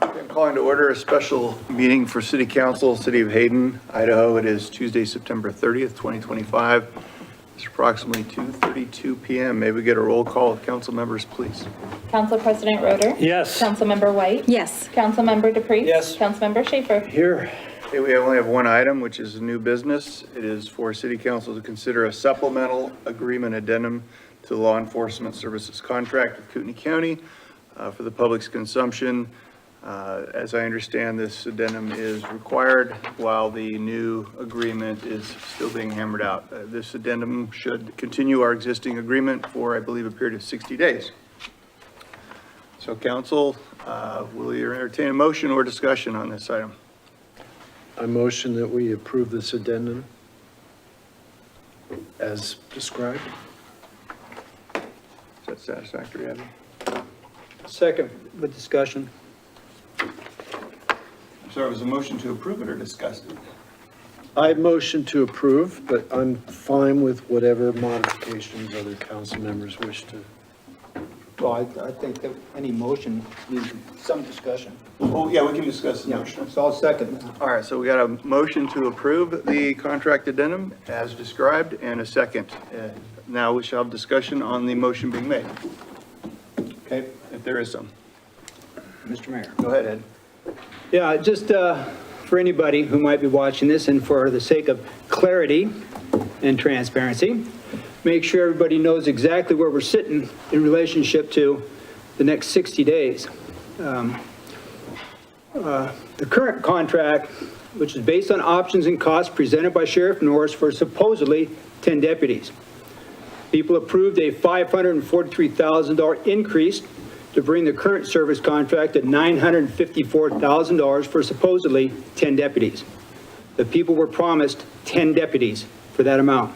I'm calling to order a special meeting for City Council, City of Hayden, Idaho. It is Tuesday, September 30th, 2025. It's approximately 2:32 p.m. May we get a roll call of council members, please? Council President Roeder? Yes. Councilmember White? Yes. Councilmember DePriest? Yes. Councilmember Schaefer? Here. Okay, we only have one item, which is new business. It is for City Council to consider a supplemental agreement addendum to the law enforcement services contract with Kootenai County for the public's consumption. As I understand, this addendum is required while the new agreement is still being hammered out. This addendum should continue our existing agreement for, I believe, a period of 60 days. So council, will you entertain a motion or discussion on this item? I motion that we approve this addendum as described. Is that satisfactory, Abby? Second with discussion. So it was a motion to approve it or discuss it? I motion to approve, but I'm fine with whatever modifications other council members wish to. Well, I think that any motion needs some discussion. Oh, yeah, we can discuss the Yeah, motion. so I'll second that. All right, so we got a motion to approve the contract addendum as described and a second. Now we shall have discussion on the motion being made, Okay, if there is some. Mr. Mayor. Go ahead, Ed. Yeah, just for anybody who might be watching this and for the sake of clarity and transparency, make sure everybody knows exactly where we're sitting in relationship to the next 60 days. The current contract, which is based on options and costs presented by Sheriff Norris for supposedly 10 deputies. People approved a $543,000 increase to bring the current service contract at $954,000 for supposedly 10 deputies. The people were promised 10 deputies for that amount.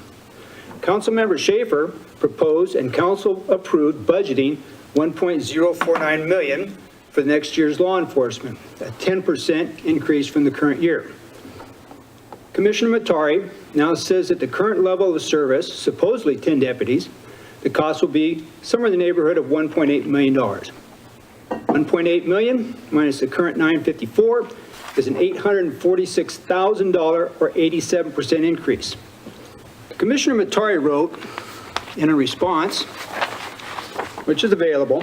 Councilmember Schaefer proposed and council approved budgeting $1.049 million for the next year's law enforcement, a 10% increase from the current year. Commissioner Matari now says that the current level of service, supposedly 10 deputies, the cost will be somewhere in the neighborhood of $1.8 million. 1.8 million minus the current 954 is an $846,000 or 87% increase. Commissioner Matari wrote in a response, which is available,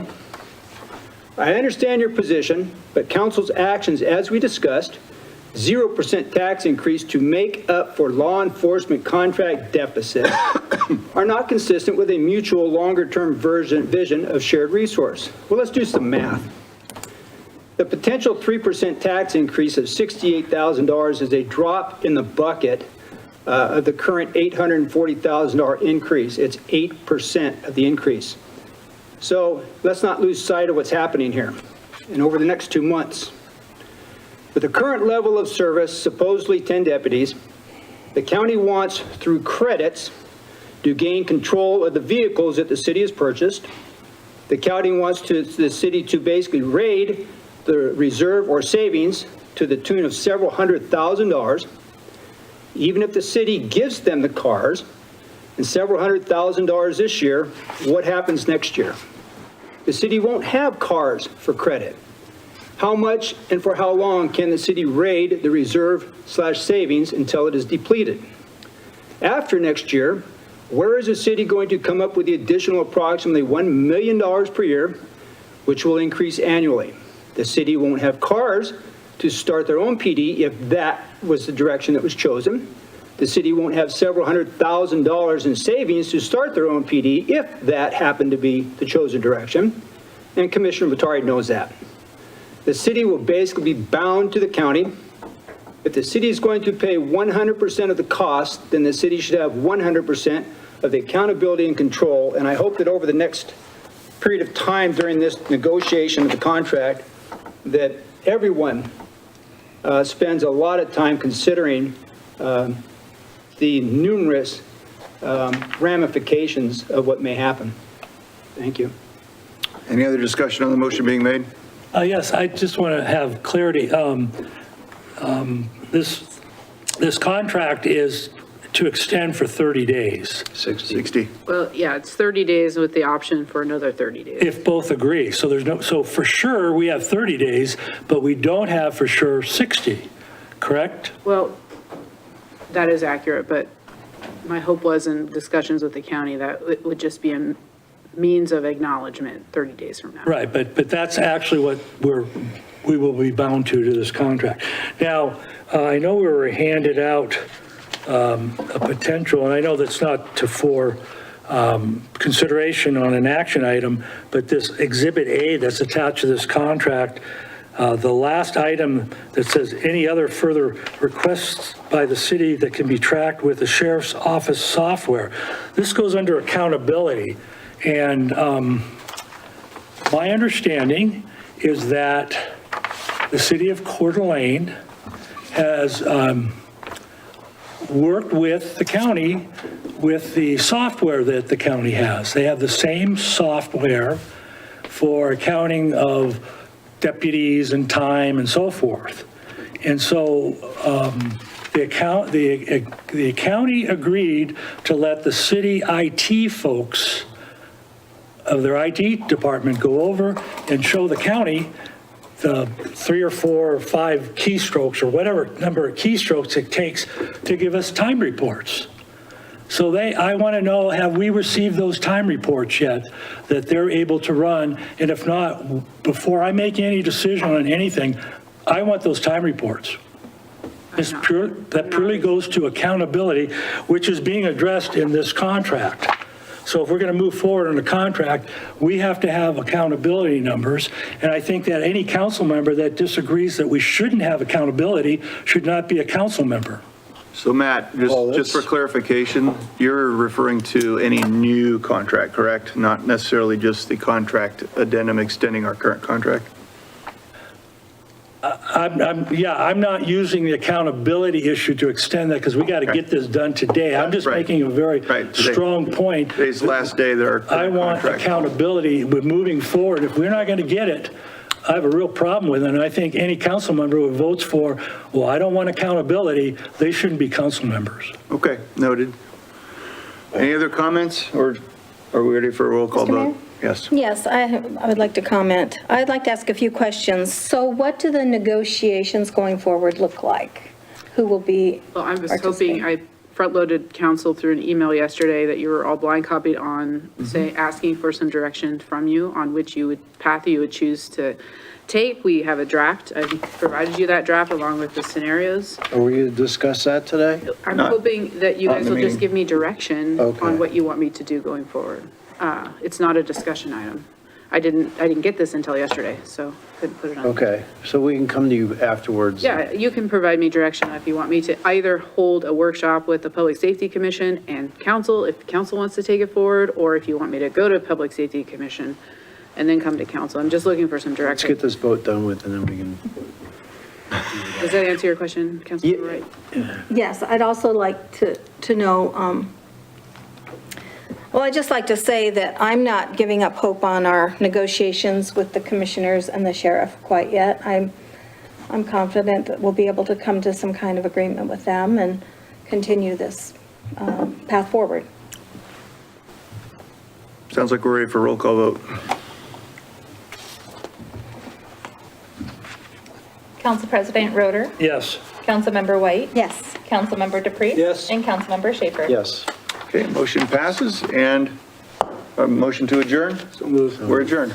I understand your position, but council's actions, as we discussed, 0% tax increase to make up for law enforcement contract deficit are not consistent with a mutual longer-term vision of shared resource. Well, let's do some math. The potential 3% tax increase of $68,000 is a drop in the bucket of the current $840,000 increase. It's 8% of the increase. So let's not lose sight of what's happening here. And over the next 2 months, with the current level of service, supposedly 10 deputies, the county wants, through credits, to gain control of the vehicles that the city has purchased. The county wants the city to basically raid the reserve or savings to the tune of several $100,000. Even if the city gives them the cars and several $100,000 this year, what happens next year? The city won't have cars for credit. How much and for how long can the city raid the reserve/savings until it is depleted? After next year, where is the city going to come up with the additional approximately $1 million per year, which will increase annually? The city won't have cars to start their own PD if that was the direction that was chosen. The city won't have several $100,000 in savings to start their own PD if that happened to be the chosen direction. And Commissioner Matari knows that. The city will basically be bound to the county. If the city is going to pay 100% of the cost, then the city should have 100% of the accountability and control. And I hope that over the next period of time during this negotiation of the contract, that everyone spends a lot of time considering the numerous ramifications of what may happen. Thank you. Any other discussion on the motion being made? Yes, I just want to have clarity. This contract is to extend for 30 days, 60. Well, yeah, it's 30 days with the option for another 30 days. if both agree. So there's no, so for sure, we have 30 days, but we don't have for sure 60, correct? Well, that is accurate, but my hope was in discussions with the county that it would just be a means of acknowledgement 30 days from now. Right, but that's actually what we will be bound to this contract. Now, I know we were handed out a potential, and I know that's not for consideration on an action item, but this Exhibit A that's attached to this contract, the last item that says any other further requests by the city that can be tracked with the sheriff's office software. This goes under accountability. And my understanding is that the city of Coeur d'Alene has worked with the county with the software that the county has. They have the same software for accounting of deputies and time and so forth. And so the county agreed to let the city IT folks of their IT department go over and show the county the 3 or 4 or 5 keystrokes or whatever number of keystrokes it takes to give us time reports. So I want to know, have we received those time reports yet that they're able to run? And if not, before I make any decision on anything, I want those time reports. That purely goes to accountability, which is being addressed in this contract. So if we're going to move forward on a contract, we have to have accountability numbers. And I think that any council member that disagrees that we shouldn't have accountability should not be a council member. So Matt, Well, just for clarification, you're referring to any new contract, correct? Not necessarily just the contract addendum extending our current contract? I'm not using the accountability issue to extend that because we got to get this done today. I'm just Right. making a very Right, today. strong point. Today's the last day that our I current want contract. accountability with moving forward. If we're not going to get it, I have a real problem with it. And I think any council member who votes for, well, I don't want accountability, they shouldn't be council members. Okay, noted. Any other comments, or are we ready for a roll call Mr. Mayor? vote? Yes. Yes, I would like to comment. I'd like to ask a few questions. So what do the negotiations going forward look like? Who will be Well, I was hoping, participating? I front-loaded council through an email yesterday that you were all blind copied on, asking for some direction from you on which path you would choose to take. We have a draft. I provided you that draft along with the scenarios. Are we going to discuss that today? I'm Not- hoping that you not in guys the will just meeting. give me direction Okay. on what you want me to do going forward. It's not a discussion item. I didn't get this until yesterday, so couldn't put it on. Okay, so we can come to you afterwards. Yeah, you can provide me direction if you want me to either hold a workshop with the Public Safety Commission and council, if council wants to take it forward, or if you want me to go to Public Safety Commission and then come to council. I'm just looking for some Let's direction. get this vote done with, and then we can, Does that answer your question, Councilor Wright? Yes, I'd also like to know, well, I'd just like to say that I'm not giving up hope on our negotiations with the commissioners and the sheriff quite yet. I'm confident that we'll be able to come to some kind of agreement with them and continue this path forward. Sounds like we're ready for a roll call vote. Council President Roder? Yes. Councilmember White? Yes. Councilmember DePreez? Yes. And Councilmember Schaefer? yes. Okay, motion passes, and a motion to adjourn? We're adjourned.